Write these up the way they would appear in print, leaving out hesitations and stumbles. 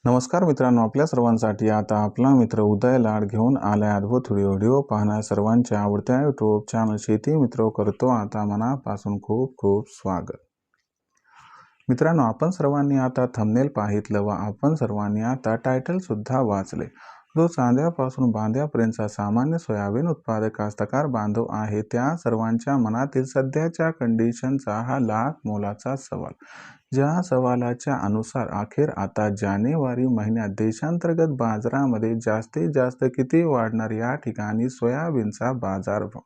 नमस्कार मित्रांनो, आपल्या सर्वांसाठी आता आपला मित्र उदय लाड घेऊन आलाय अद्भुत व्हिडिओ पाहण्या सर्वांच्या आवडत्या यूट्यूब चॅनल शेती मित्र करतो आता मनापासून खूप खूप स्वागत. मित्रांनो, आपण सर्वांनी आता थंबनेल पाहितलं व आपण सर्वांनी आता टायटल सुद्धा वाचले. जो चांद्यापासून बांध्यापर्यंतचा सामान्य सोयाबीन उत्पादक कास्तकार बांधव आहे त्या सर्वांच्या मनातील सध्याच्या कंडिशनचा हा लाख मोलाचा सवाल. ज्या सवालाच्या अनुसार अखेर आता जानेवारी महिन्यात देशांतर्गत बाजारामध्ये जास्तीत जास्त किती वाढणार या ठिकाणी सोयाबीनचा बाजारभाव.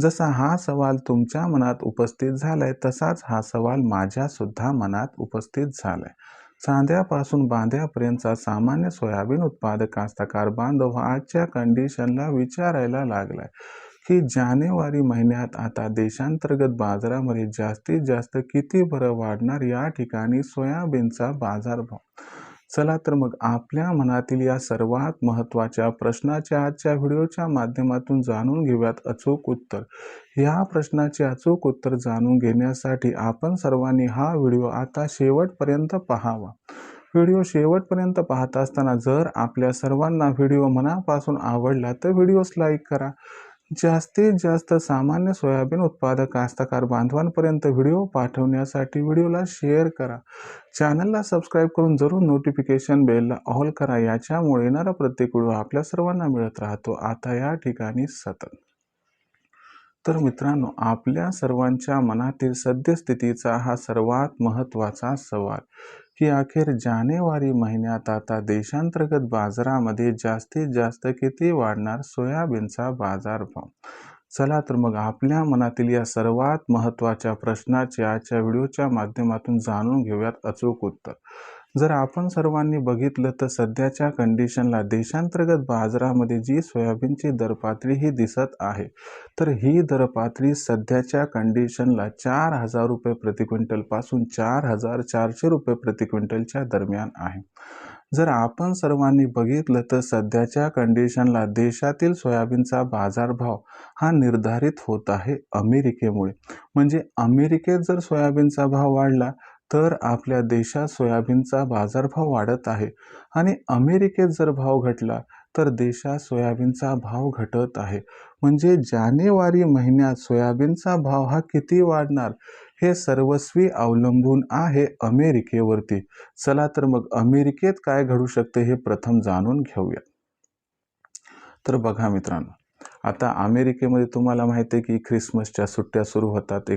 जसा हा सवाल तुमच्या मनात उपस्थित झालाय तसाच हा सवाल माझ्या सुद्धा मनात उपस्थित झालाय. चांद्यापासून बांध्यापर्यंतचा सामान्य सोयाबीन उत्पादक कास्तकार बांधव आजच्या कंडिशनला विचारायला लागलाय की जानेवारी महिन्यात आता देशांतर्गत बाजारामध्ये जास्तीत जास्त किती बरं वाढणार या ठिकाणी सोयाबीनचा बाजारभाव. चला तर मग आपल्या मनातील या सर्वात महत्त्वाच्या प्रश्नाचे आजच्या व्हिडिओच्या माध्यमातून जाणून घेऊयात अचूक उत्तर. या प्रश्नाचे अचूक उत्तर जाणून घेण्यासाठी आपण सर्वांनी हा व्हिडिओ आता शेवटपर्यंत पाहावा. व्हिडिओ शेवटपर्यंत पाहत असताना जर आपल्या सर्वांना व्हिडिओ मनापासून आवडला तर व्हिडिओस लाईक करा. जास्तीत जास्त सामान्य सोयाबीन उत्पादक कास्तकार बांधवांपर्यंत व्हिडिओ पाठवण्यासाठी व्हिडिओला शेअर करा. चॅनलला सबस्क्राईब करून जरूर नोटिफिकेशन बेलला ऑल करा. याच्यामुळे येणारा प्रत्येक व्हिडिओ आपल्या सर्वांना मिळत राहतो आता या ठिकाणी सतत. तर मित्रांनो, आपल्या सर्वांच्या मनातील सद्यस्थितीचा हा सर्वात महत्त्वाचा सवाल की अखेर जानेवारी महिन्यात आता देशांतर्गत बाजारामध्ये जास्तीत जास्त किती वाढणार सोयाबीनचा बाजारभाव. चला तर मग आपल्या मनातील या सर्वात महत्त्वाच्या प्रश्नाचे आजच्या व्हिडिओच्या माध्यमातून जाणून घेऊयात अचूक उत्तर. जर आपण सर्वांनी बघितलं तर सध्याच्या कंडिशनला देशांतर्गत बाजारामध्ये जी सोयाबीनची दरपातळी ही दिसत आहे तर ही दरपातळी सध्याच्या कंडिशनला 4,000 रुपये प्रति क्विंटल पासून 4,400 रुपये प्रति क्विंटलच्या दरम्यान आहे. जर आपण सर्वांनी बघितलं तर सध्याच्या कंडिशनला देशातील सोयाबीनचा बाजारभाव हा निर्धारित होत आहे अमेरिकेमुळे. म्हणजे अमेरिकेत जर सोयाबीनचा भाव वाढला तर आपल्या देशात सोयाबीनचा बाजारभाव वाढत आहे आणि अमेरिकेत जर भाव घटला तर देशात सोयाबीनचा भाव घटत आहे. म्हणजे जानेवारी महिन्यात सोयाबीनचा भाव हा किती वाढणार हे सर्वस्वी अवलंबून आहे अमेरिकेवरती. चला तर मग अमेरिकेत काय घडू शकते हे प्रथम जाणून घेऊया. तर बघा मित्रांनो, आता अमेरिकेमध्ये तुम्हाला माहिती आहे की ख्रिसमसच्या सुट्ट्या सुरू होतात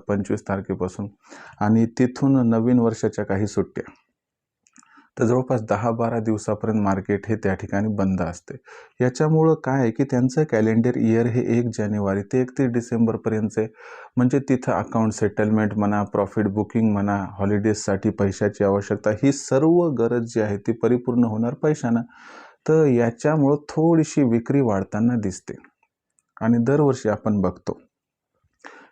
25 तारखेपासून आणि तिथून नवीन वर्षाच्या काही सुट्ट्या. तर जवळपास 10-12 दिवसापर्यंत मार्केट हे त्या ठिकाणी बंद असते. याच्यामुळं काय आहे की त्यांचं कॅलेंडर इयर हे 1 जानेवारी ते 31 डिसेंबरपर्यंतचे. म्हणजे तिथं अकाउंट सेटलमेंट म्हणा, प्रॉफिट बुकिंग म्हणा, हॉलिडेजसाठी पैशाची आवश्यकता ही सर्व गरज जी आहे ती परिपूर्ण होणार पैशानं. तर याच्यामुळं थोडीशी विक्री वाढताना दिसते. आणि दरवर्षी आपण बघतो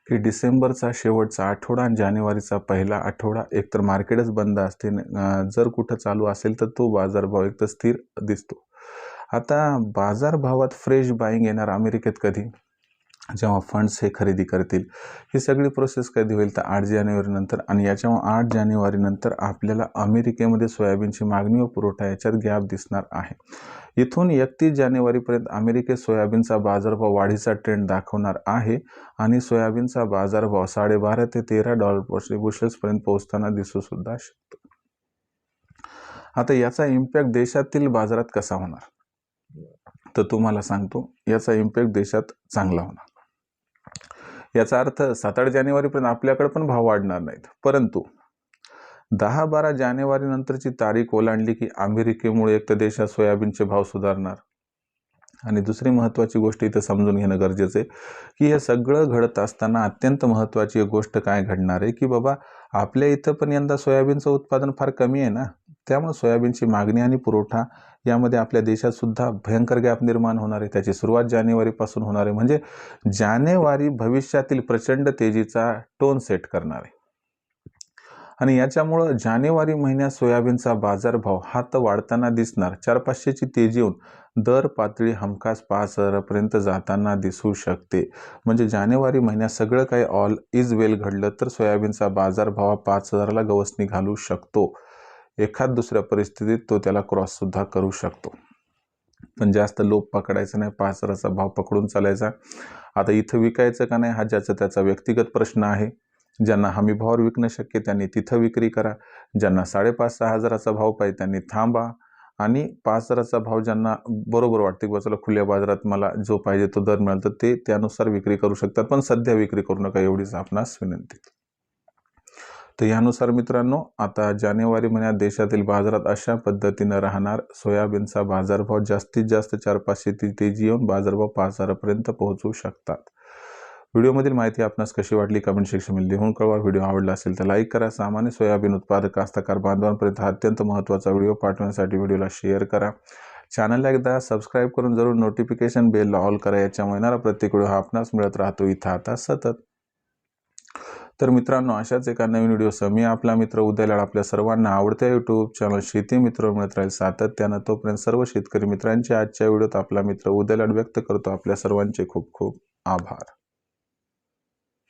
की डिसेंबरचा शेवटचा आठवडा आणि जानेवारीचा पहिला आठवडा एकतर मार्केटच बंद असते. जर कुठं चालू असेल तर तो बाजारभाव एकतर स्थिर दिसतो. आता बाजारभावात फ्रेश बाईंग येणार अमेरिकेत कधी, जेव्हा फंड्स हे खरेदी करतील. ही सगळी प्रोसेस कधी होईल तर 8 जानेवारी नंतर. आणि याच्यामुळे 8 जानेवारी नंतर आपल्याला अमेरिकेमध्ये सोयाबीनची मागणी व पुरवठा याच्यात गॅप दिसणार आहे. इथून 31 जानेवारीपर्यंत अमेरिकेत सोयाबीनचा बाजारभाव वाढीचा ट्रेंड दाखवणार आहे आणि सोयाबीनचा बाजारभाव $12.5 ते $13 बुशेल्सपर्यंत पोहोचताना दिसू सुद्धा शकतो. आता याचा इम्पॅक्ट देशातील बाजारात कसा होणार तर तुम्हाला सांगतो, याचा इम्पॅक्ट देशात चांगला होणार. याचा अर्थ 7-8 जानेवारीपर्यंत आपल्याकडे पण भाव वाढणार नाहीत, परंतु 10-12 जानेवारी नंतरची तारीख ओलांडली की अमेरिकेमुळे एक तर देशात सोयाबीनचे भाव सुधारणार. आणि दुसरी महत्त्वाची गोष्ट इथं समजून घेणं गरजेचं आहे की हे सगळं घडत असताना अत्यंत महत्त्वाची एक गोष्ट काय घडणार आहे की बाबा आपल्या इथं पण यंदा सोयाबीनचं उत्पादन फार कमी आहे ना. त्यामुळे सोयाबीनची मागणी आणि पुरवठा यामध्ये आपल्या देशात सुद्धा भयंकर गॅप निर्माण होणार आहे. त्याची सुरुवात जानेवारीपासून होणार आहे. म्हणजे जानेवारी भविष्यातील प्रचंड तेजीचा टोन सेट करणार आहे. आणि याच्यामुळं जानेवारी महिन्यात सोयाबीनचा बाजारभाव हा तर वाढताना दिसणार. 400-500ची तेजी येऊन दर पातळी हमखास 5,000 पर्यंत जाताना दिसू शकते. म्हणजे जानेवारी महिन्यात सगळं काही ऑल इज वेल घडलं तर सोयाबीनचा बाजारभाव 5,000ला गवसणी घालू शकतो. एखाद दुसऱ्या परिस्थितीत तो त्याला क्रॉससुद्धा करू शकतो. पण जास्त लोभ पकडायचा नाही, पाचराचा भाव पकडून चालायचा. आता इथं विकायचं का नाही हा ज्याचा त्याचा व्यक्तिगत प्रश्न आहे. ज्यांना हमीभावावर विकणं शक्य त्यांनी तिथं विक्री करा. ज्यांना 5,500-6 हजाराचा भाव पाहिजे त्यांनी थांबा. आणि 5 हजाराचा भाव ज्यांना बरोबर वाटते की चला खुल्या बाजारात मला जो पाहिजे तो दर मिळाला तर ते त्यानुसार विक्री करू शकतात. पण सध्या विक्री करू नका एवढीच आपणास विनंती. तर यानुसार मित्रांनो आता जानेवारी महिन्यात देशातील बाजारात अशा पद्धतीनं राहणार. सोयाबीनचा बाजारभाव जास्तीत जास्त 400-500 तेजी येऊन बाजारभाव 5,000 पर्यंत पोहोचू शकतात. व्हिडिओमधील माहिती आपणास कशी वाटली कमेंट सेक्शनमध्ये लिहून कळवा. व्हिडिओ आवडला असेल तर लाईक करा. सामान्य सोयाबीन उत्पादक कास्तकार बांधवांपर्यंत हा अत्यंत महत्त्वाचा व्हिडिओ पाठवण्यासाठी व्हिडिओला शेअर करा. चॅनलला एकदा सबस्क्राईब करून जरूर नोटिफिकेशन बेलला ऑल करा. याच्यामुळे येणारा प्रत्येक व्हिडिओ हा आपणास मिळत राहतो इथं आता सतत. तर मित्रांनो अशाच एका नवीन व्हिडिओसह मी आपला मित्र उदय लाड आपल्या सर्वांना आवडत्या यूट्यूब चॅनल शेती मित्र मिळत राहील सातत्यानं. तोपर्यंत सर्व शेतकरी मित्रांचे आजच्या व्हिडिओत आपला मित्र उदय लाड व्यक्त करतो. आपल्या सर्वांचे खूप खूप आभार.